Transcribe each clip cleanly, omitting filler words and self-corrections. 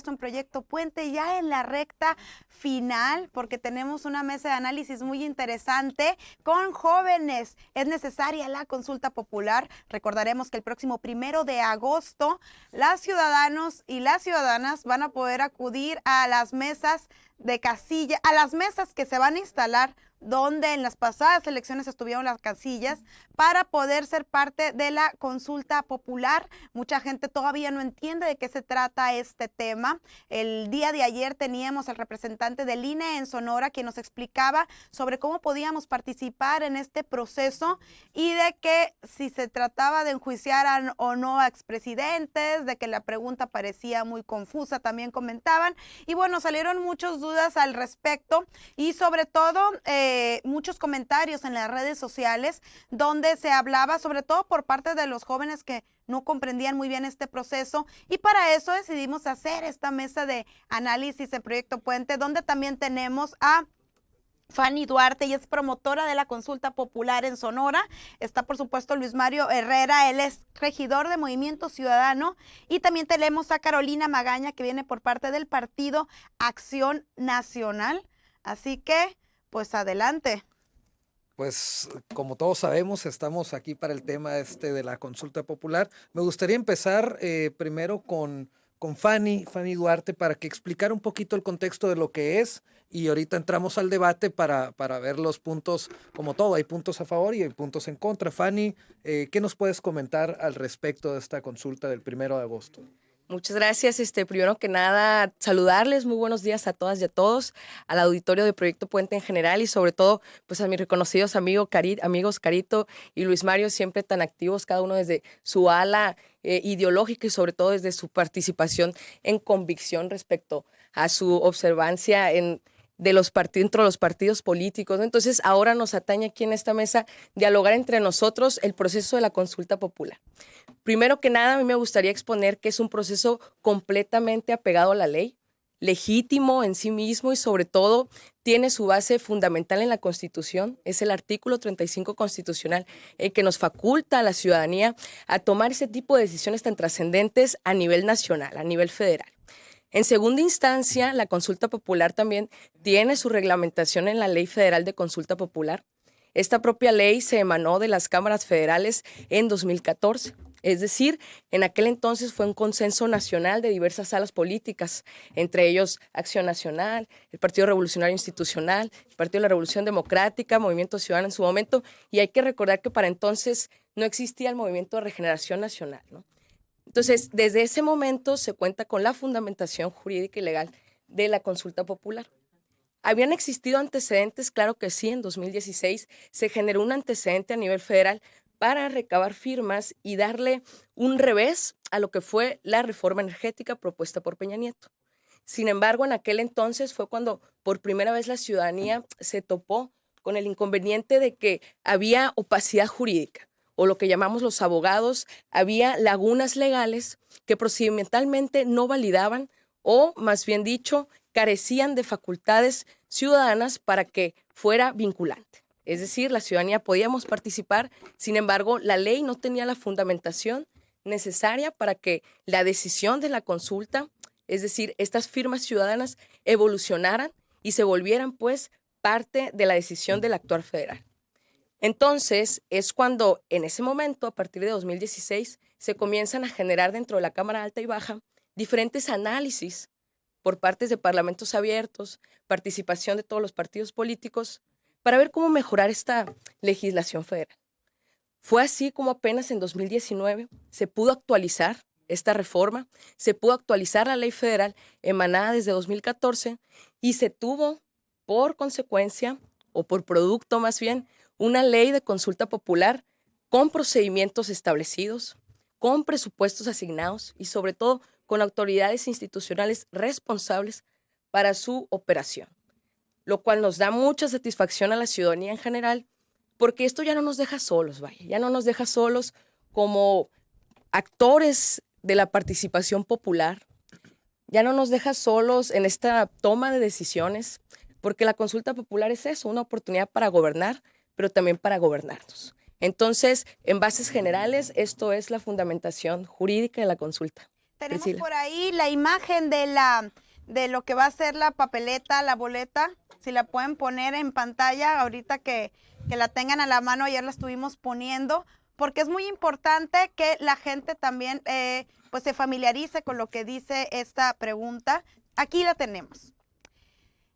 supuesto, en Proyecto Puente, ya en la recta final, porque tenemos una mesa de análisis muy interesante con jóvenes. Es necesaria la consulta popular. Recordaremos que el próximo 1 de agosto, los ciudadanos y las ciudadanas van a poder acudir a las mesas de casilla, a las mesas que se van a instalar donde en las pasadas elecciones estuvieron las casillas, para poder ser parte de la consulta popular. Mucha gente todavía no entiende de qué se trata este tema. El día de ayer teníamos al representante del INE en Sonora, quien nos explicaba sobre cómo podíamos participar en este proceso y de que si se trataba de enjuiciar o no a expresidentes, de que la pregunta parecía muy confusa, también comentaban. Y bueno, salieron muchas dudas al respecto y sobre todo muchos comentarios en las redes sociales donde se hablaba sobre todo por parte de los jóvenes que no comprendían muy bien este proceso, y para eso decidimos hacer esta mesa de análisis en Proyecto Puente, donde también tenemos a Fanny Duarte, y es promotora de la consulta popular en Sonora. Está, por supuesto, Luis Mario Herrera, él es regidor de Movimiento Ciudadano, y también tenemos a Carolina Magaña, que viene por parte del Partido Acción Nacional. Así que, pues adelante. Pues como todos sabemos, estamos aquí para el tema de la consulta popular. Me gustaría empezar primero con Fanny Duarte, para que explicara un poquito el contexto de lo que es, y ahorita entramos al debate para ver los puntos. Como todo, hay puntos a favor y hay puntos en contra. Fanny, ¿qué nos puedes comentar al respecto de esta consulta del 1 de agosto? Muchas gracias. Primero que nada, saludarles, muy buenos días a todas y a todos, al auditorio de Proyecto Puente en general, y sobre todo pues a mis reconocidos amigos Carito y Luis Mario, siempre tan activos, cada uno desde su ala ideológica y sobre todo desde su participación en convicción respecto a su observancia dentro de los partidos políticos, ¿no? Entonces, ahora nos atañe aquí en esta mesa dialogar entre nosotros el proceso de la consulta popular. Primero que nada, a mí me gustaría exponer que es un proceso completamente apegado a la ley, legítimo en sí mismo, y sobre todo tiene su base fundamental en la Constitución. Es el artículo 35 constitucional que nos faculta a la ciudadanía a tomar ese tipo de decisiones tan trascendentes a nivel nacional, a nivel federal. En segunda instancia, la consulta popular también tiene su reglamentación en la Ley Federal de Consulta Popular. Esta propia ley se emanó de las cámaras federales en 2014. Es decir, en aquel entonces fue un consenso nacional de diversas salas políticas, entre ellos Acción Nacional, el Partido Revolucionario Institucional, el Partido de la Revolución Democrática, Movimiento Ciudadano en su momento, y hay que recordar que para entonces no existía el Movimiento de Regeneración Nacional, ¿no? Entonces, desde ese momento se cuenta con la fundamentación jurídica y legal de la consulta popular. ¿Habían existido antecedentes? Claro que sí. En 2016 se generó un antecedente a nivel federal para recabar firmas y darle un revés a lo que fue la reforma energética propuesta por Peña Nieto. Sin embargo, en aquel entonces fue cuando por primera vez la ciudadanía se topó con el inconveniente de que había opacidad jurídica, o lo que llamamos los abogados, había lagunas legales que procedimentalmente no validaban, o más bien dicho, carecían de facultades ciudadanas para que fuera vinculante. Es decir, la ciudadanía podíamos participar, sin embargo, la ley no tenía la fundamentación necesaria para que la decisión de la consulta, es decir, estas firmas ciudadanas, evolucionaran y se volvieran pues parte de la decisión del actuar federal. Entonces, es cuando en ese momento, a partir de 2016, se comienzan a generar dentro de la Cámara Alta y Baja diferentes análisis por partes de parlamentos abiertos, participación de todos los partidos políticos, para ver cómo mejorar esta legislación federal. Fue así como apenas en 2019 se pudo actualizar esta reforma, se pudo actualizar la ley federal emanada desde 2014, y se tuvo por consecuencia, o por producto más bien, una ley de consulta popular con procedimientos establecidos, con presupuestos asignados y sobre todo con autoridades institucionales responsables para su operación, lo cual nos da mucha satisfacción a la ciudadanía en general, porque esto ya no nos deja solos, ya no nos deja solos como actores de la participación popular, ya no nos deja solos en esta toma de decisiones, porque la consulta popular es eso, una oportunidad para gobernar, pero también para gobernarnos. Entonces, en bases generales, esto es la fundamentación jurídica de la consulta. Tenemos Priscila. por ahí la imagen de lo que va a ser la papeleta, la boleta. Si la pueden poner en pantalla ahorita que la tengan a la mano, ayer la estuvimos poniendo, porque es muy importante que la gente también pues se familiarice con lo que dice esta pregunta. Aquí la tenemos.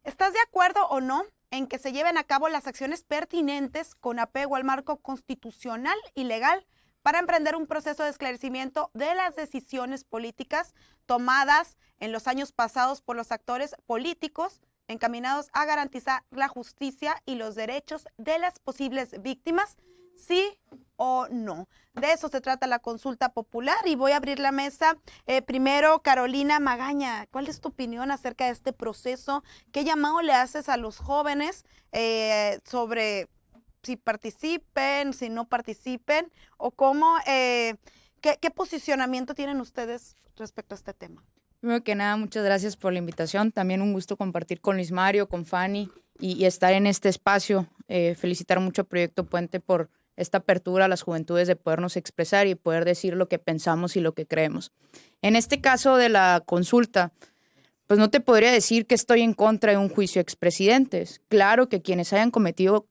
¿Estás de acuerdo o no en que se lleven a cabo las acciones pertinentes con apego al marco constitucional y legal para emprender un proceso de esclarecimiento de las decisiones políticas tomadas en los años pasados por los actores políticos encaminados a garantizar la justicia y los derechos de las posibles víctimas? ¿Sí o no? De eso se trata la consulta popular y voy a abrir la mesa. Primero, Carolina Magaña, ¿cuál es tu opinión acerca de este proceso? ¿Qué llamado le haces a los jóvenes sobre si participen, si no participen, o cómo, qué posicionamiento tienen ustedes respecto a este tema? Primero que nada, muchas gracias por la invitación. También un gusto compartir con Luis Mario, con Fanny y estar en este espacio. Felicitar mucho a Proyecto Puente por esta apertura a las juventudes de podernos expresar y poder decir lo que pensamos y lo que creemos. En este caso de la consulta, pues no te podría decir que estoy en contra de un juicio a expresidentes. Claro que quienes hayan cometido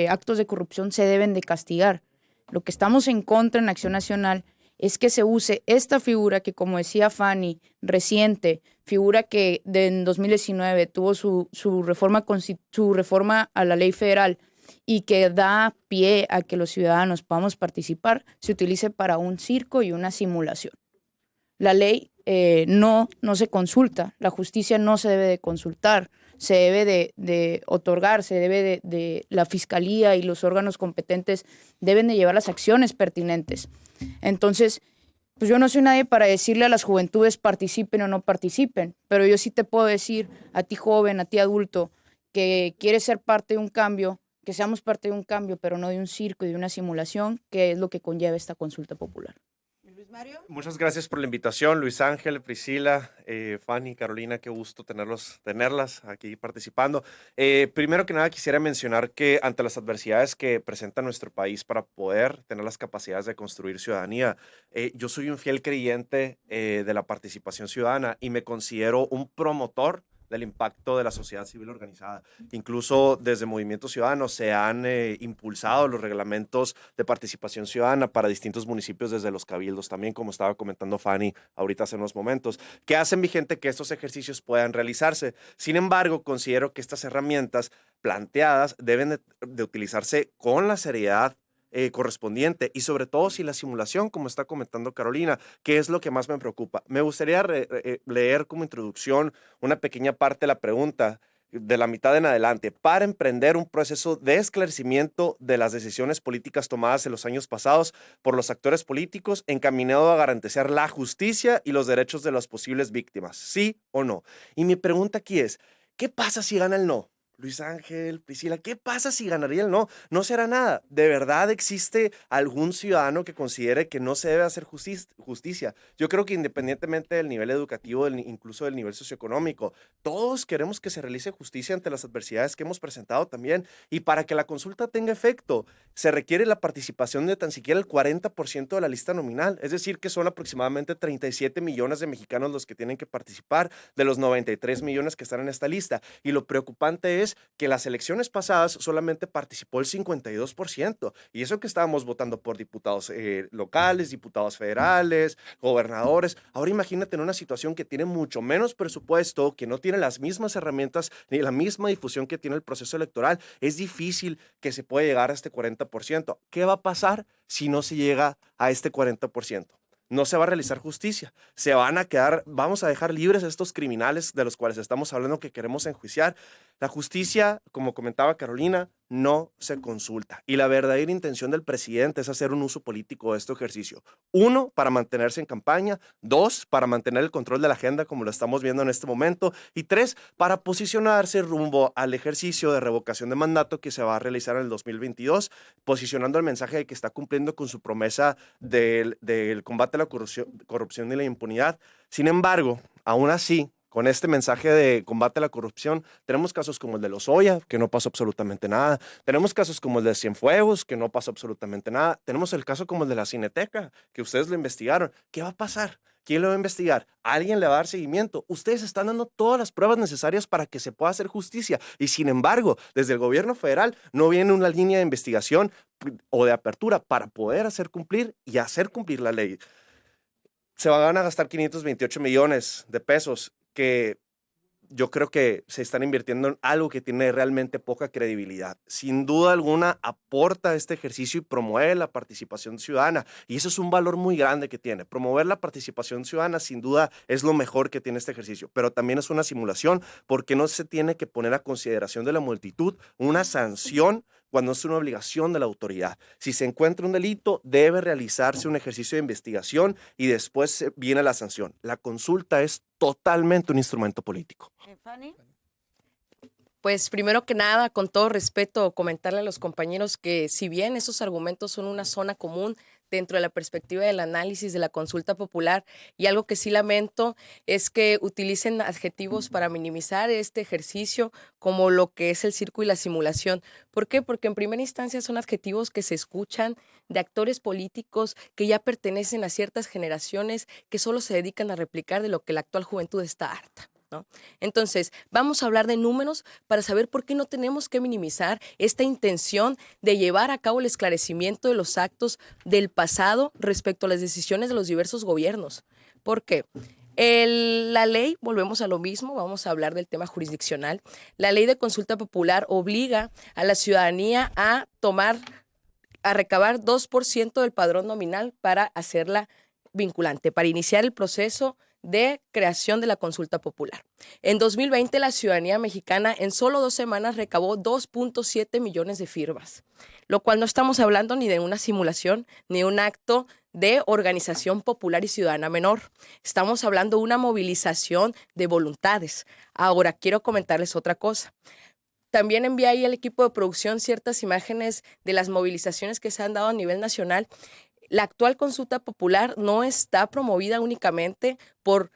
actos de corrupción se deben de castigar. Lo que estamos en contra en Acción Nacional es que se use esta figura que, como decía Fanny, reciente, figura que en 2019 tuvo su reforma a la ley federal y que da pie a que los ciudadanos podamos participar, se utilice para un circo y una simulación. La ley no se consulta, la justicia no se debe de consultar, se debe de otorgar, se debe de la fiscalía y los órganos competentes deben de llevar las acciones pertinentes. Entonces, pues yo no soy nadie para decirle a las juventudes participen o no participen, pero yo sí te puedo decir a ti joven, a ti adulto, que quieres ser parte de un cambio, que seamos parte de un cambio, pero no de un circo y de una simulación, que es lo que conlleva esta consulta popular. Luis Mario. Muchas gracias por la invitación, Luis Ángel, Priscila, Fanny, Carolina, qué gusto tenerlas aquí participando. Primero que nada quisiera mencionar que ante las adversidades que presenta nuestro país para poder tener las capacidades de construir ciudadanía, yo soy un fiel creyente de la participación ciudadana y me considero un promotor del impacto de la sociedad civil organizada. Incluso desde Movimiento Ciudadano se han impulsado los reglamentos de participación ciudadana para distintos municipios desde los cabildos también, como estaba comentando Fanny ahorita hace unos momentos, que hacen vigente que estos ejercicios puedan realizarse. Sin embargo, considero que estas herramientas planteadas deben de utilizarse con la seriedad correspondiente y sobre todo si la simulación, como está comentando Carolina, que es lo que más me preocupa. Me gustaría leer como introducción una pequeña parte de la pregunta de la mitad en adelante, para emprender un proceso de esclarecimiento de las decisiones políticas tomadas en los años pasados por los actores políticos encaminado a garantizar la justicia y los derechos de las posibles víctimas, ¿sí o no? Y mi pregunta aquí es, ¿qué pasa si gana el no? Luis Ángel, Priscila, ¿qué pasa si ganaría el no? No será nada. ¿De verdad existe algún ciudadano que considere que no se debe hacer justicia? Yo creo que independientemente del nivel educativo, incluso del nivel socioeconómico, todos queremos que se realice justicia ante las adversidades que hemos presentado también. Y para que la consulta tenga efecto, se requiere la participación de tan siquiera el 40% de la lista nominal. Es decir, que son aproximadamente 37 millones de mexicanos los que tienen que participar de los 93 millones que están en esta lista. Y lo preocupante es que las elecciones pasadas solamente participó el 52%, y eso que estábamos votando por diputados locales, diputados federales, gobernadores. Ahora imagínate en una situación que tiene mucho menos presupuesto, que no tiene las mismas herramientas ni la misma difusión que tiene el proceso electoral. Es difícil que se pueda llegar a este 40%. ¿Qué va a pasar si no se llega a este 40%? No se va a realizar justicia, se van a quedar, vamos a dejar libres a estos criminales de los cuales estamos hablando que queremos enjuiciar. La justicia, como comentaba Carolina, no se consulta. Y la verdadera intención del presidente es hacer un uso político de este ejercicio. 1, para mantenerse en campaña. 2, para mantener el control de la agenda, como lo estamos viendo en este momento. Y 3, para posicionarse rumbo al ejercicio de revocación de mandato que se va a realizar en el 2022, posicionando el mensaje de que está cumpliendo con su promesa del combate a la corrupción y la impunidad. Sin embargo, aún así, con este mensaje de combate a la corrupción. Tenemos casos como el de Lozoya, que no pasó absolutamente nada. Tenemos casos como el de Cienfuegos, que no pasó absolutamente nada. Tenemos el caso como el de la Cineteca, que ustedes lo investigaron. ¿Qué va a pasar? ¿Quién lo va a investigar? ¿Alguien le va a dar seguimiento? Ustedes están dando todas las pruebas necesarias para que se pueda hacer justicia. Y sin embargo, desde el gobierno federal no viene una línea de investigación o de apertura para poder hacer cumplir y hacer cumplir la ley. Se van a gastar 528 millones de pesos que yo creo que se están invirtiendo en algo que tiene realmente poca credibilidad. Sin duda alguna aporta este ejercicio y promueve la participación ciudadana. Y eso es un valor muy grande que tiene. Promover la participación ciudadana sin duda es lo mejor que tiene este ejercicio. Pero también es una simulación porque no se tiene que poner a consideración de la multitud una sanción cuando es una obligación de la autoridad. Si se encuentra un delito, debe realizarse un ejercicio de investigación y después viene la sanción. La consulta es totalmente un instrumento político. Fanny. Pues primero que nada, con todo respeto, comentarle a los compañeros que si bien esos argumentos son una zona común dentro de la perspectiva del análisis de la consulta popular, y algo que sí lamento es que utilicen adjetivos para minimizar este ejercicio como lo que es el circo y la simulación. ¿Por qué? Porque en primera instancia son adjetivos que se escuchan de actores políticos que ya pertenecen a ciertas generaciones que solo se dedican a replicar de lo que la actual juventud está harta, ¿no? Entonces, vamos a hablar de números para saber por qué no tenemos que minimizar esta intención de llevar a cabo el esclarecimiento de los actos del pasado respecto a las decisiones de los diversos gobiernos. ¿Por qué? La ley, volvemos a lo mismo, vamos a hablar del tema jurisdiccional. La ley de consulta popular obliga a la ciudadanía a recabar 2% del padrón nominal para hacerla vinculante, para iniciar el proceso de creación de la consulta popular. En 2020, la ciudadanía mexicana en solo 2 semanas recabó 2.7 millones de firmas, lo cual no estamos hablando ni de una simulación ni un acto de organización popular y ciudadana menor. Estamos hablando de una movilización de voluntades. Ahora, quiero comentarles otra cosa. También envié ahí al equipo de producción ciertas imágenes de las movilizaciones que se han dado a nivel nacional. La actual consulta popular no está promovida únicamente por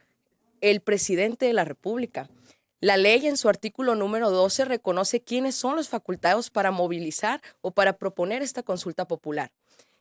el presidente de la República. La ley en su artículo número 12 reconoce quiénes son los facultados para movilizar o para proponer esta consulta popular.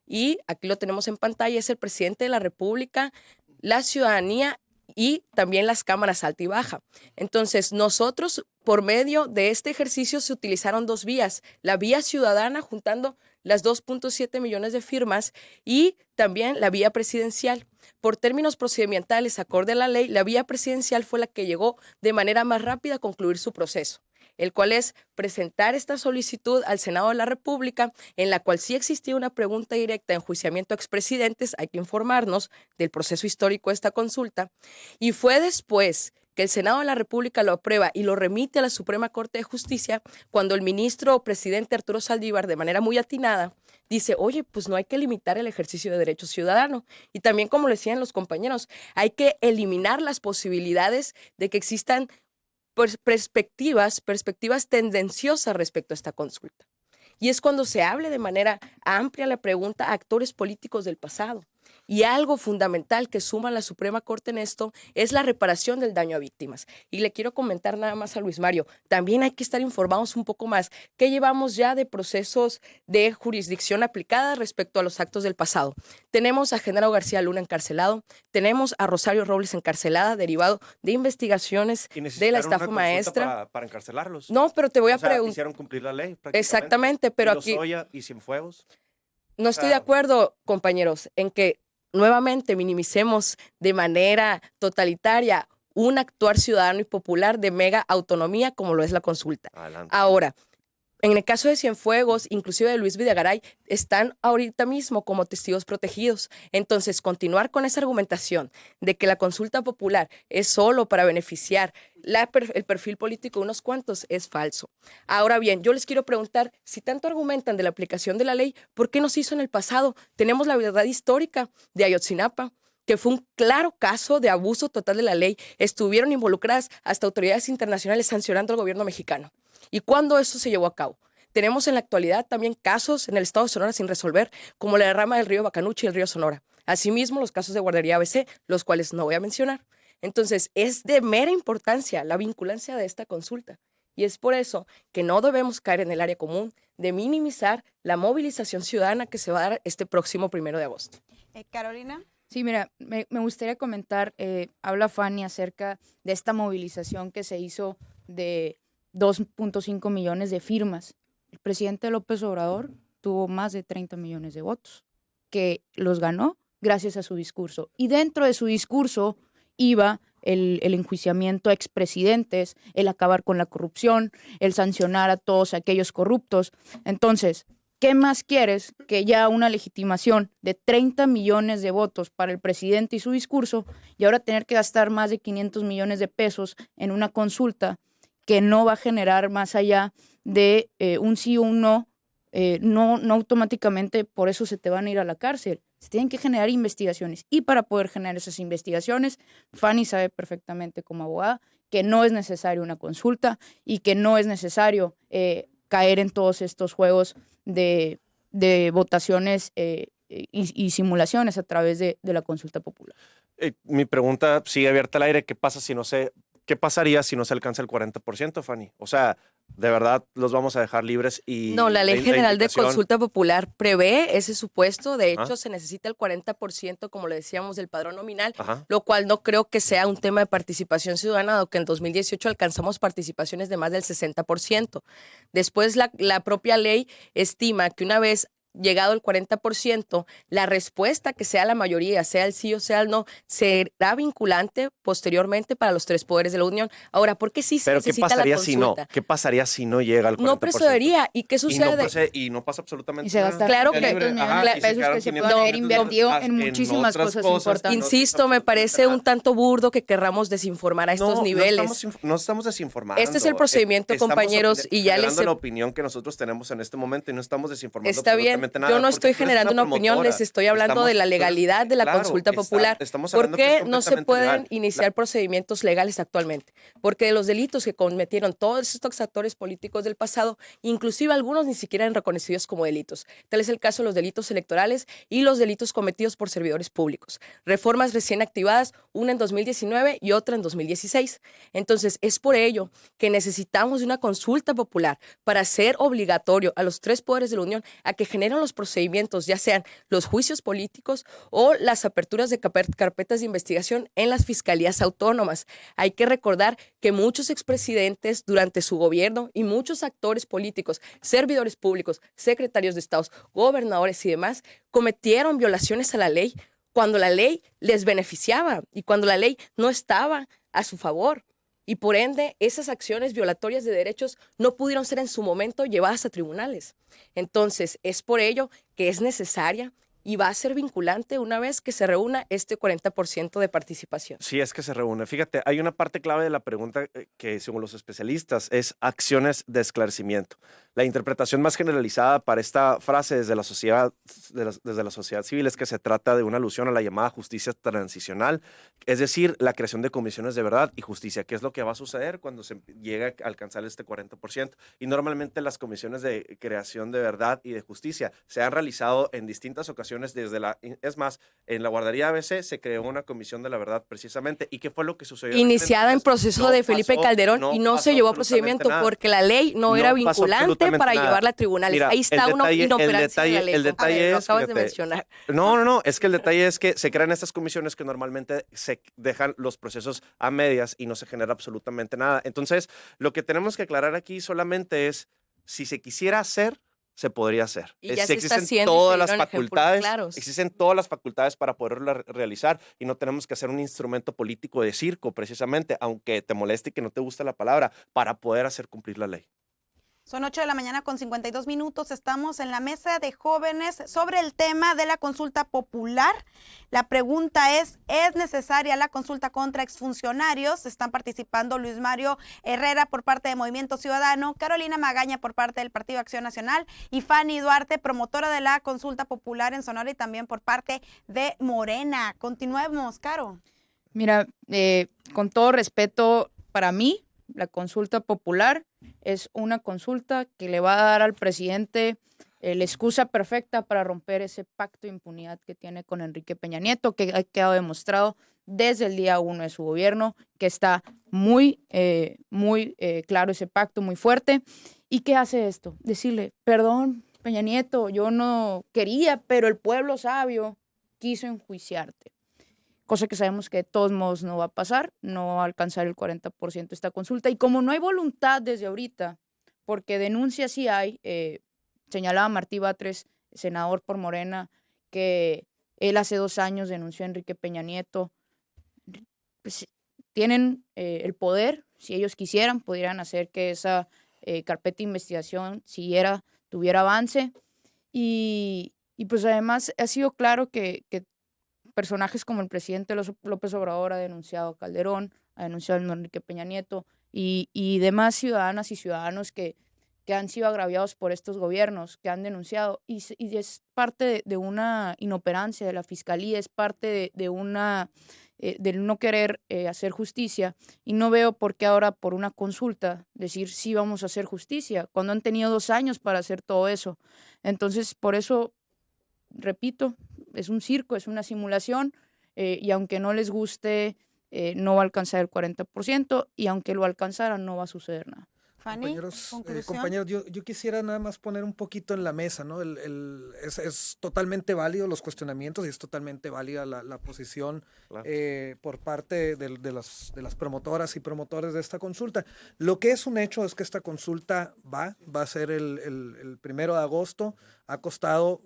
Y aquí lo tenemos en pantalla, es el presidente de la República, la ciudadanía y también las cámaras alta y baja. Entonces, nosotros, por medio de este ejercicio, se utilizaron 2 vías. La vía ciudadana, juntando las 2.7 millones de firmas, y también la vía presidencial. Por términos procedimentales, acorde a la ley, la vía presidencial fue la que llegó de manera más rápida a concluir su proceso, el cual es presentar esta solicitud al Senado de la República, en la cual sí existía una pregunta directa de enjuiciamiento a expresidentes. Hay que informarnos del proceso histórico de esta consulta, y fue después que el Senado de la República lo aprueba y lo remite a la Suprema Corte de Justicia, cuando el ministro o presidente Arturo Saldívar, de manera muy atinada, dice, oye, pues no hay que limitar el ejercicio de derecho ciudadano. Y también, como le decían los compañeros, hay que eliminar las posibilidades de que existan perspectivas tendenciosas respecto a esta consulta. Y es cuando se hable de manera amplia la pregunta a actores políticos del pasado. Y algo fundamental que suma la Suprema Corte en esto es la reparación del daño a víctimas. Y le quiero comentar nada más a Luis Mario, también hay que estar informados un poco más. ¿Qué llevamos ya de procesos de jurisdicción aplicada respecto a los actos del pasado? Tenemos a Genaro García Luna encarcelado, tenemos a Rosario Robles encarcelada, derivado de investigaciones de la estafa maestra. Para encarcelarlos. No, pero te voy a preguntar. Hicieron cumplir la ley. Exactamente, pero aquí Lozoya y Cienfuegos. no estoy de acuerdo, compañeros, en que nuevamente minimicemos de manera totalitaria un actuar ciudadano y popular de mega autonomía como lo es la consulta. Adelante. Ahora, en el caso de Cienfuegos, inclusive de Luis Videgaray, están ahorita mismo como testigos protegidos. Entonces, continuar con esa argumentación de que la consulta popular es solo para beneficiar el perfil político de unos cuantos es falso. Ahora bien, yo les quiero preguntar, si tanto argumentan de la aplicación de la ley, ¿por qué no se hizo en el pasado? Tenemos la verdad histórica de Ayotzinapa, que fue un claro caso de abuso total de la ley. Estuvieron involucradas hasta autoridades internacionales sancionando al gobierno mexicano. ¿Y cuándo eso se llevó a cabo? Tenemos en la actualidad también casos en el estado de Sonora sin resolver, como la derrama del río Bacanuchi y el río Sonora. Asimismo, los casos de guardería ABC, los cuales no voy a mencionar. Entonces, es de mera importancia la vinculancia de esta consulta. Y es por eso que no debemos caer en el área común de minimizar la movilización ciudadana que se va a dar este próximo 1 de agosto. Carolina. Sí, mira, me gustaría comentar, habla Fanny acerca de esta movilización que se hizo de 2.5 millones de firmas. El presidente López Obrador tuvo más de 30 millones de votos, que los ganó gracias a su discurso. Y dentro de su discurso iba el enjuiciamiento a expresidentes, el acabar con la corrupción, el sancionar a todos aquellos corruptos. Entonces, ¿qué más quieres que ya una legitimación de 30 millones de votos para el presidente y su discurso y ahora tener que gastar más de 500 millones de pesos en una consulta que no va a generar más allá de un sí o un no? No automáticamente por eso se te van a ir a la cárcel. Se tienen que generar investigaciones y para poder generar esas investigaciones, Fanny sabe perfectamente como abogada que no es necesario una consulta y que no es necesario caer en todos estos juegos de votaciones y simulaciones a través de la consulta popular. Mi pregunta sigue abierta al aire. ¿Qué pasaría si no se alcanza el 40%, Fanny? O sea, ¿de verdad los vamos a dejar libres? No, la Ley General de indicación... Consulta Popular prevé ese supuesto. De hecho, Ajá. se necesita el 40%, como le decíamos, del padrón nominal, Ajá. lo cual no creo que sea un tema de participación ciudadana, dado que en 2018 alcanzamos participaciones de más del 60%. Después, la propia ley estima que una vez llegado el 40%, la respuesta que sea la mayoría, sea el sí o sea el no, será vinculante posteriormente para los 3 poderes de la Unión. Ahora, ¿por qué sí se Pero ¿qué necesita la pasaría consulta? si no? ¿Qué pasaría si no llega al 40%? No procedería. ¿Y qué sucede? Y no pasa absolutamente Y se nada. gastan Claro 500 que- millones Ajá, de pesos que se pueden haber invertido en muchísimas otras cosas importantes. Insisto, me parece un tanto burdo que querramos desinformar a estos niveles. No estamos desinformando. Este es el procedimiento, Estamos compañeros, y ya les generando la opinión que nosotros tenemos en este momento y no estamos desinformando Está bien, absolutamente nada. yo no porque estoy tú eres generando una opinión, promotora. les estoy hablando de la legalidad de la Claro, consulta popular. estamos ¿Por hablando que es qué no se completamente pueden legal. iniciar procedimientos legales actualmente? Porque de los delitos que cometieron todos estos actores políticos del pasado, inclusive algunos ni siquiera eran reconocidos como delitos. Tal es el caso de los delitos electorales y los delitos cometidos por servidores públicos. Reformas recién activadas, una en 2019 y otra en 2016. Entonces, es por ello que necesitamos de una consulta popular para hacer obligatorio a los 3 poderes de la Unión a que generen los procedimientos, ya sean los juicios políticos o las aperturas de carpetas de investigación en las fiscalías autónomas. Hay que recordar que muchos expresidentes durante su gobierno y muchos actores políticos, servidores públicos, secretarios de Estado, gobernadores y demás, cometieron violaciones a la ley cuando la ley les beneficiaba y cuando la ley no estaba a su favor. Y por ende, esas acciones violatorias de derechos no pudieron ser en su momento llevadas a tribunales. Entonces, es por ello que es necesaria y va a ser vinculante una vez que se reúna este 40% de participación. Sí, es que se reúne. Fíjate, hay una parte clave de la pregunta que, según los especialistas, es acciones de esclarecimiento. La interpretación más generalizada para esta frase desde la sociedad, desde la sociedad civil es que se trata de una alusión a la llamada justicia transicional, es decir, la creación de comisiones de verdad y justicia, que es lo que va a suceder cuando se llegue a alcanzar este 40%. Y normalmente las comisiones de creación de verdad y de justicia se han realizado en distintas ocasiones. Es más, en la guardería ABC se creó una comisión de la verdad precisamente. ¿Y qué fue lo que sucedió? Iniciada en proceso de Felipe Calderón y no se llevó a procedimiento porque la ley no era vinculante para llevarla a tribunales. Mira, ahí está una inoperancia de la ley. El detalle lo es, acabas de fíjate, mencionar. No, es que el detalle es que se crean estas comisiones que normalmente se dejan los procesos a medias y no se genera absolutamente nada. Entonces, lo que tenemos que aclarar aquí solamente es, si se quisiera hacer, se podría hacer. Y ya se está existen haciendo, todas y las se dieron ejemplos facultades, claros. existen todas las facultades para poderlo realizar y no tenemos que hacer un instrumento político de circo, precisamente, aunque te moleste y que no te guste la palabra, para poder hacer cumplir la ley. Son 8 de la mañana con 52 minutos. Estamos en la mesa de jóvenes sobre el tema de la consulta popular. La pregunta ¿es necesaria la consulta contra exfuncionarios? Están participando Luis Mario Herrera por parte de Movimiento Ciudadano, Carolina Magaña por parte del Partido Acción Nacional y Fanny Duarte, promotora de la consulta popular en Sonora y también por parte de Morena. Continuemos, Caro. Mira, con todo respeto, para mí, la consulta popular es una consulta que le va a dar al presidente la excusa perfecta para romper ese pacto de impunidad que tiene con Enrique Peña Nieto, que ha quedado demostrado desde el día 1 de su gobierno, que está muy claro ese pacto, muy fuerte. ¿Y qué hace esto? Decirle, perdón, Peña Nieto, yo no quería, pero el pueblo sabio quiso enjuiciarte. Cosa que sabemos que de todos modos no va a pasar, no va a alcanzar el 40% esta consulta. Y como no hay voluntad desde ahorita, porque denuncias sí hay, señalaba Martí Batres, senador por Morena, que él hace 2 años denunció a Enrique Peña Nieto. Pues, tienen el poder, si ellos quisieran, podrían hacer que esa carpeta de investigación tuviera avance. Y pues además ha sido claro que personajes como el presidente López Obrador ha denunciado a Calderón, ha denunciado a Enrique Peña Nieto y demás ciudadanas y ciudadanos que han sido agraviados por estos gobiernos, que han denunciado, y es parte de una inoperancia de la Fiscalía, es parte del no querer hacer justicia, y no veo por qué ahora por una consulta decir sí vamos a hacer justicia, cuando han tenido 2 años para hacer todo eso. Entonces, por eso, repito, es un circo, es una simulación, y aunque no les guste, no va a alcanzar el 40%, y aunque lo alcanzara, no va a suceder nada. Fanny, Compañeros, yo quisiera nada más poner un poquito en la mesa, ¿no? Es totalmente válido los cuestionamientos y es totalmente válida la posición Claro. por parte de las promotoras y promotores de esta consulta. Lo que es un hecho es que esta consulta va a ser el 1 de agosto, ha costado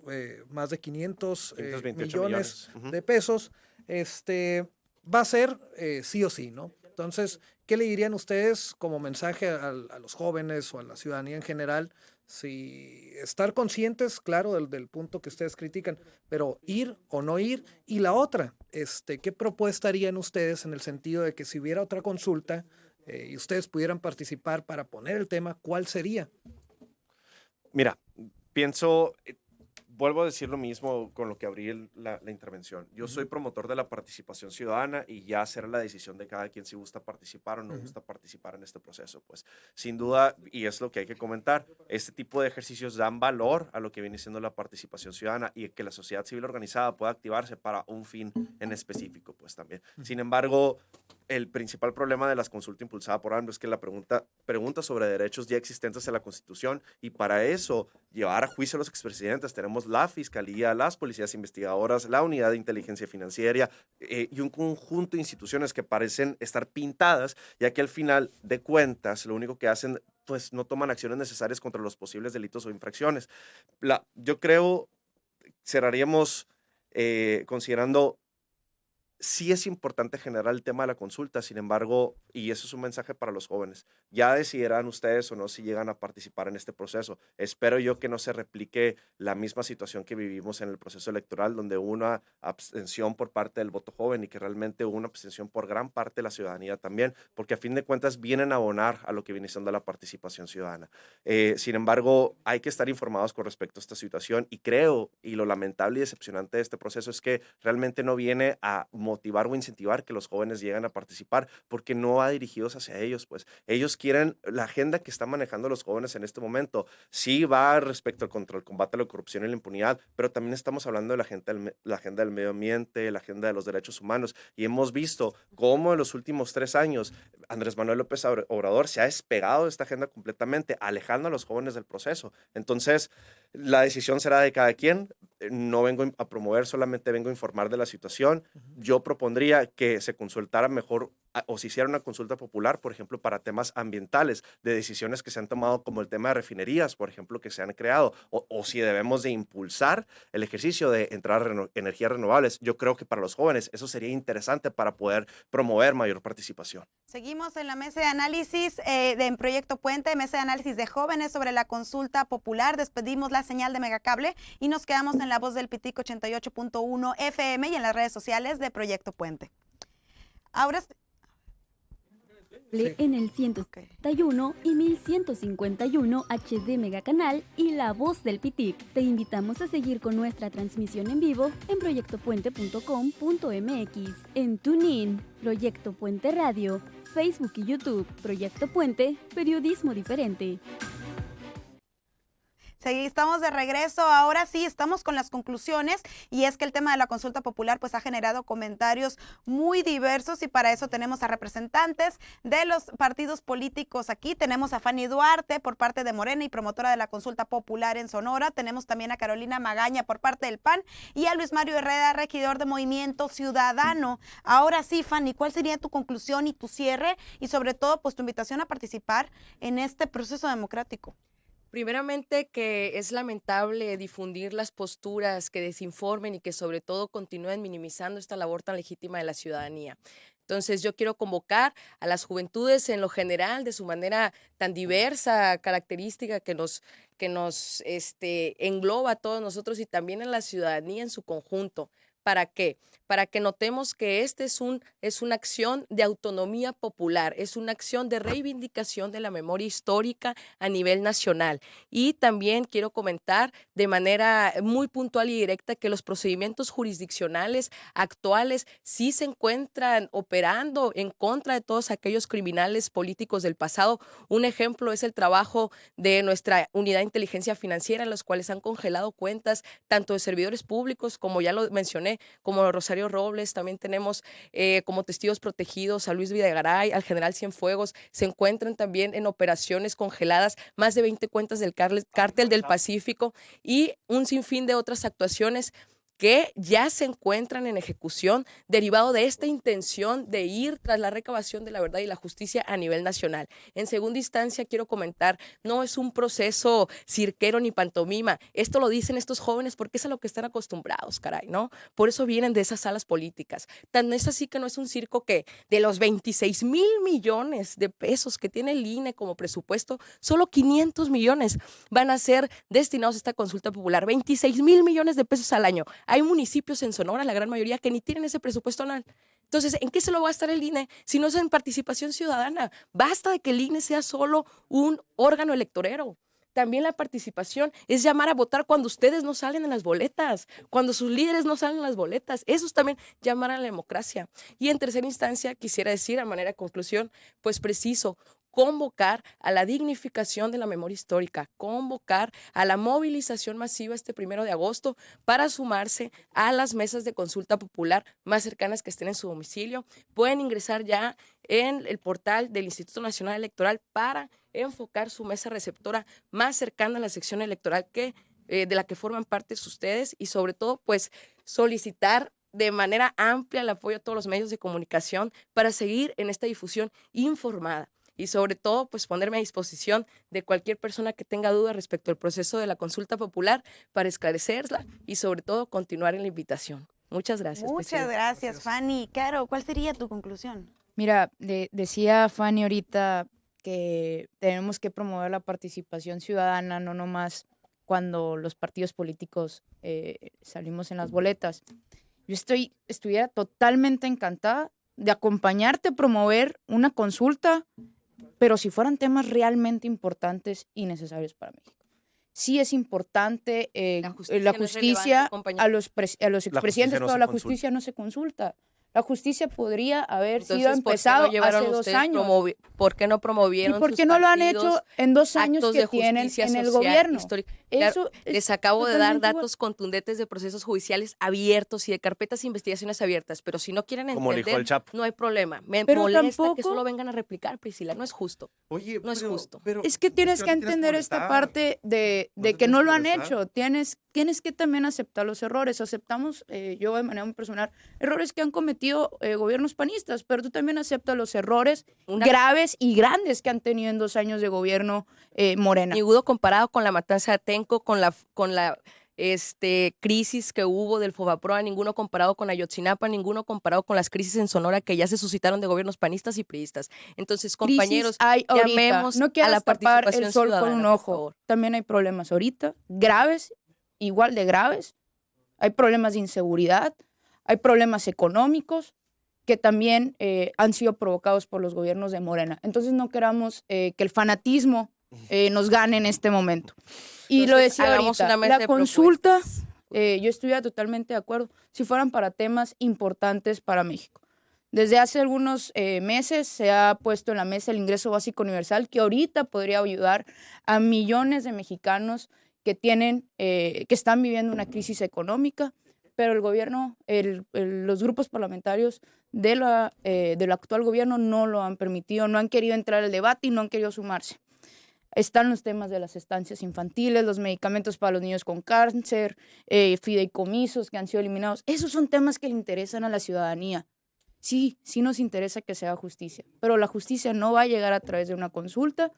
más de 500 millones Ujú. de pesos, va a ser sí o sí, ¿no? Entonces, ¿qué le dirían ustedes como mensaje a los jóvenes o a la ciudadanía en general? Si estar conscientes, claro, del punto que ustedes critican, pero ir o no ir. Y la otra, ¿qué propuesta harían ustedes en el sentido de que si hubiera otra consulta y ustedes pudieran participar para poner el tema, ¿cuál sería? Mira, pienso, vuelvo a decir lo mismo con lo que abrí la intervención. Yo soy promotor de la participación ciudadana y ya será la decisión de cada quien si gusta participar o no gusta participar en este proceso. Pues sin duda, y es lo que hay que comentar, este tipo de ejercicios dan valor a lo que viene siendo la participación ciudadana y que la sociedad civil organizada pueda activarse para un fin en específico, pues también. Sin embargo, el principal problema de las consultas impulsadas por AMLO es que la pregunta sobre derechos ya existentes en la Constitución, y para eso llevar a juicio a los expresidentes tenemos la Fiscalía, las policías investigadoras, la Unidad de Inteligencia Financiera y un conjunto de instituciones que parecen estar pintadas, ya que al final de cuentas lo único que hacen, pues no toman acciones necesarias contra los posibles delitos o infracciones. Yo creo, cerraríamos considerando sí es importante generar el tema de la consulta, sin embargo, y eso es un mensaje para los jóvenes, ya decidirán ustedes o no si llegan a participar en este proceso. Espero yo que no se replique la misma situación que vivimos en el proceso electoral, donde hubo una abstención por parte del voto joven y que realmente hubo una abstención por gran parte de la ciudadanía también, porque a fin de cuentas vienen a abonar a lo que viene siendo la participación ciudadana. Sin embargo, hay que estar informados con respecto a esta situación y creo, y lo lamentable y decepcionante de este proceso es que realmente no viene a motivar o incentivar que los jóvenes lleguen a participar, porque no va dirigidos hacia ellos, pues ellos quieren, la agenda que están manejando los jóvenes en este momento, sí va respecto al control, combate a la corrupción y la impunidad, pero también estamos hablando de la agenda del medio ambiente, la agenda de los derechos humanos, y hemos visto cómo en los últimos 3 años Andrés Manuel López Obrador se ha despegado de esta agenda completamente, alejando a los jóvenes del proceso. Entonces, la decisión será de cada quien. No vengo a promover, solamente vengo a informar de la situación. Yo propondría que se consultara mejor o se hiciera una consulta popular, por ejemplo, para temas ambientales, de decisiones que se han tomado como el tema de refinerías, por ejemplo, que se han creado, o si debemos de impulsar el ejercicio de entrar a energías renovables. Yo creo que para los jóvenes eso sería interesante para poder promover mayor participación. Seguimos en la mesa de análisis en Proyecto Puente, mesa de análisis de jóvenes sobre la consulta popular. Despedimos la señal de Megacable y nos quedamos en la voz del Pitic 88.1 FM y en las redes sociales de Proyecto Puente. Ahora en el 171 y 1151 HD Megacanal y La Voz del Pitic. Te invitamos a seguir con nuestra transmisión en vivo en proyectopuente.com.mx, en TuneIn, Proyecto Puente Radio, Facebook y YouTube. Proyecto Puente, periodismo diferente. Sí, estamos de regreso. Ahora sí, estamos con las conclusiones y es que el tema de la consulta popular pues ha generado comentarios muy diversos y para eso tenemos a representantes de los partidos políticos aquí. Tenemos a Fanny Duarte por parte de Morena y promotora de la consulta popular en Sonora. Tenemos también a Carolina Magaña por parte del PAN y a Luis Mario Herrera, regidor de Movimiento Ciudadano. Ahora sí, Fanny, ¿cuál sería tu conclusión y tu cierre y sobre todo pues tu invitación a participar en este proceso democrático? Primeramente, que es lamentable difundir las posturas que desinformen y que sobre todo continúen minimizando esta labor tan legítima de la ciudadanía. Entonces, yo quiero convocar a las juventudes en lo general, de su manera tan diversa, característica que nos engloba a todos nosotros y también a la ciudadanía en su conjunto. ¿Para qué? Para que notemos que este es una acción de autonomía popular, es una acción de reivindicación de la memoria histórica a nivel nacional. Y también quiero comentar de manera muy puntual y directa que los procedimientos jurisdiccionales actuales sí se encuentran operando en contra de todos aquellos criminales políticos del pasado. Un ejemplo es el trabajo de nuestra unidad de inteligencia financiera, en los cuales han congelado cuentas tanto de servidores públicos, como ya lo mencioné, como Rosario Robles. También tenemos como testigos protegidos a Luis Videgaray, al general Cienfuegos. Se encuentran también en operaciones congeladas más de 20 cuentas del Cártel del Pacífico y un sinfín de otras actuaciones que ya se encuentran en ejecución derivado de esta intención de ir tras la recabación de la verdad y la justicia a nivel nacional. En segunda instancia, quiero comentar, no es un proceso cirquero ni pantomima. Esto lo dicen estos jóvenes porque es a lo que están acostumbrados, caray, ¿no? Por eso vienen de esas salas políticas. Tan es así que no es un circo que de los 26,000 millones de pesos que tiene el INE como presupuesto, solo 500 millones van a ser destinados a esta consulta popular. 26,000 millones de pesos al año. Hay municipios en Sonora, la gran mayoría, que ni tienen ese presupuesto anual. Entonces, ¿en qué se lo va a gastar el INE si no es en participación ciudadana? Basta de que el INE sea solo un órgano electorero. También la participación es llamar a votar cuando ustedes no salen en las boletas, cuando sus líderes no salen en las boletas. Eso es también llamar a la democracia. Y en tercera instancia, quisiera decir, a manera de conclusión, pues preciso, convocar a la dignificación de la memoria histórica, convocar a la movilización masiva este 1 de agosto para sumarse a las mesas de consulta popular más cercanas que estén en su domicilio. Pueden ingresar ya en el portal del Instituto Nacional Electoral para enfocar su mesa receptora más cercana a la sección electoral de la que forman parte ustedes y sobre todo pues solicitar de manera amplia el apoyo a todos los medios de comunicación para seguir en esta difusión informada. Y sobre todo, pues ponerme a disposición de cualquier persona que tenga dudas respecto al proceso de la consulta popular para esclarecerla y sobre todo continuar en la invitación. Muchas gracias. Muchas gracias, Fanny. Caro, ¿cuál sería tu conclusión? Mira, decía Fanny ahorita que tenemos que promover la participación ciudadana, no nomás cuando los partidos políticos salimos en las boletas. Yo estuviera totalmente encantada de acompañarte a promover una consulta, pero si fueran temas realmente importantes y necesarios para México. Sí es importante la justicia a los expresidentes, pero la justicia no se consulta. La justicia podría haber sido empezado hace 2 años. ¿Por qué no promovieron ¿Y por qué no lo han hecho en 2 años que tienen en el gobierno? Claro, les acabo de dar datos contundentes de procesos judiciales abiertos y de carpetas de investigaciones abiertas, pero si no quieren entender, no hay problema. Me molesta que solo vengan a replicar, Priscila, no es justo. Oye, no es justo. Es que tienes que entender esta parte de que no lo han hecho. Tienes que también aceptar los errores. Aceptamos, yo de manera muy personal, errores que han cometido gobiernos panistas, pero tú también aceptas los errores graves y grandes que han tenido en 2 años de gobierno Morena. Ninguno comparado con la matanza de Atenco, con la crisis que hubo del Fobaproa, ninguno comparado con Ayotzinapa, ninguno comparado con las crisis en Sonora que ya se suscitaron de gobiernos panistas y priistas. Entonces, compañeros, llamemos no a la tapar participación el sol ciudadana, con un ojo. También hay problemas ahorita, graves, igual de graves. Hay problemas de inseguridad, hay problemas económicos que también han sido provocados por los gobiernos de Morena. Entonces no queramos que el fanatismo nos gane en este momento. Y entonces, lo decía hagamos ahorita, una mesa la de consulta, yo estuviera totalmente de acuerdo si fueran para temas importantes para México. Desde hace algunos meses se ha puesto en la mesa el ingreso básico universal, que ahorita podría ayudar a millones de mexicanos que están viviendo una crisis económica, pero el gobierno, los grupos parlamentarios del actual gobierno no lo han permitido, no han querido entrar al debate y no han querido sumarse. Están los temas de las estancias infantiles, los medicamentos para los niños con cáncer, fideicomisos que han sido eliminados. Esos son temas que le interesan a la ciudadanía. Sí nos interesa que se haga justicia, pero la justicia no va a llegar a través de una consulta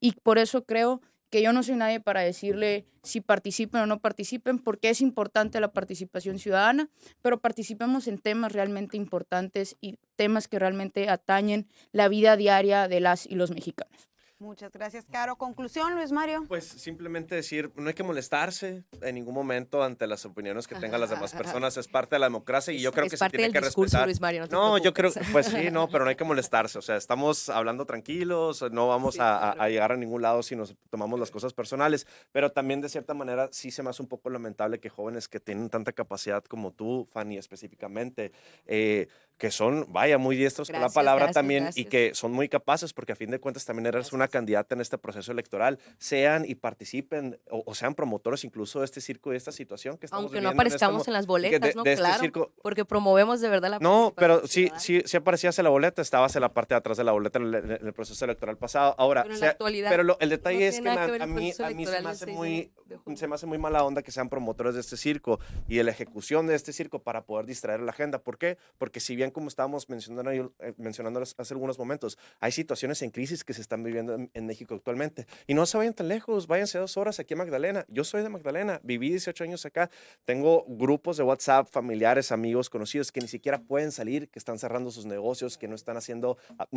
y por eso creo que yo no soy nadie para decirle si participen o no participen, porque es importante la participación ciudadana, pero participemos en temas realmente importantes y temas que realmente atañen la vida diaria de las y los mexicanos. Muchas gracias, Caro. Conclusión, Luis Mario. Pues simplemente decir, no hay que molestarse en ningún momento ante las opiniones que tengan las demás personas, es parte de la democracia y yo creo que se tiene que respetar. Luis Mario, no, yo creo, pues sí, no, pero no hay que molestarse, o sea, estamos hablando tranquilos, no vamos a llegar a ningún lado si nos tomamos las cosas personales, pero también de cierta manera sí se me hace un poco lamentable que jóvenes que tienen tanta capacidad como tú, Fanny, específicamente, que son, vaya, muy diestros con la palabra también y que son muy capaces porque a fin de cuentas también eres una candidata en este proceso electoral, sean y participen o sean promotores incluso de este circo y de esta situación que estamos aunque viviendo. No aparezcamos en las boletas, ¿no? Este Claro, circo. Porque promovemos de verdad la No, pero participación sí aparecías en la boleta, estabas en la parte de atrás de la boleta en el proceso electoral pasado. Ahora, pero en la actualidad, pero el detalle no es tiene que nada que ver a el mí proceso se me electoral hace del 6 muy... de junio. Se me hace muy mala onda que sean promotores de este circo y de la ejecución de este circo para poder distraer la agenda. ¿Por qué? Porque si bien, como estábamos mencionando hace algunos momentos, hay situaciones en crisis que se están viviendo en México actualmente. Y no se vayan tan lejos, váyanse 2 horas aquí a Magdalena. Yo soy de Magdalena, viví 18 años acá. Tengo grupos de WhatsApp, familiares, amigos, conocidos que ni siquiera pueden salir, que están cerrando sus negocios, que no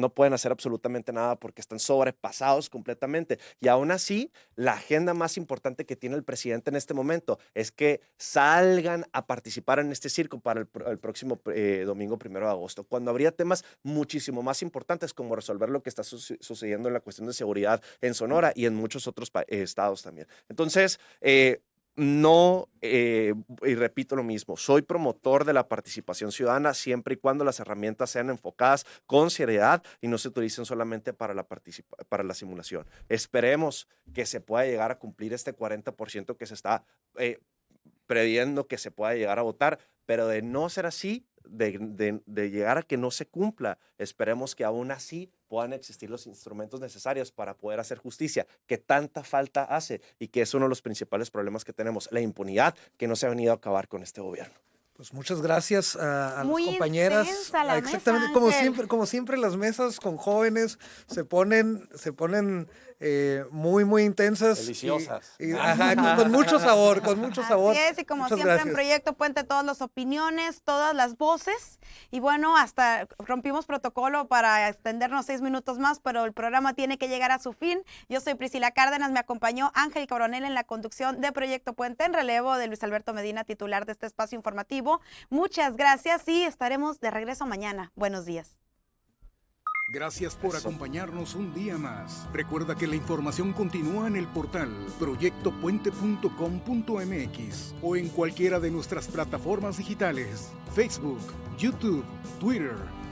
pueden hacer absolutamente nada porque están sobrepasados completamente. Y aún así, la agenda más importante que tiene el presidente en este momento es que salgan a participar en este circo para el próximo domingo 1 de agosto, cuando habría temas muchísimo más importantes como resolver lo que está sucediendo en la cuestión de seguridad en Sonora y en muchos otros estados también. Entonces, y repito lo mismo, soy promotor de la participación ciudadana siempre y cuando las herramientas sean enfocadas con seriedad y no se utilicen solamente para la simulación. Esperemos que se pueda llegar a cumplir este 40% que se está previendo que se pueda llegar a votar, pero de no ser así, de llegar a que no se cumpla, esperemos que aún así puedan existir los instrumentos necesarios para poder hacer justicia, que tanta falta hace y que es uno de los principales problemas que tenemos, la impunidad que no se ha venido a acabar con este gobierno. Pues muchas gracias a Muy las compañeras. intensa la Exactamente, mesa, como siempre las mesas con jóvenes se ponen muy, muy intensas. Deliciosas. Ajá, con mucho sabor, con mucho sabor. Así es, y como Muchas siempre gracias. en Proyecto Puente, todas las opiniones, todas las voces. Y bueno, hasta rompimos protocolo para extendernos 6 minutos más, pero el programa tiene que llegar a su fin. Yo soy Priscila Cárdenas, me acompañó Ángel Coronel en la conducción de Proyecto Puente, en relevo de Luis Alberto Medina, titular de este espacio informativo. Muchas gracias y estaremos de regreso mañana. Buenos días. Gracias por acompañarnos un día más. Recuerda que la información continúa en el portal proyectopuente.com.mx o en cualquiera de nuestras plataformas digitales, Facebook, YouTube, Twitter,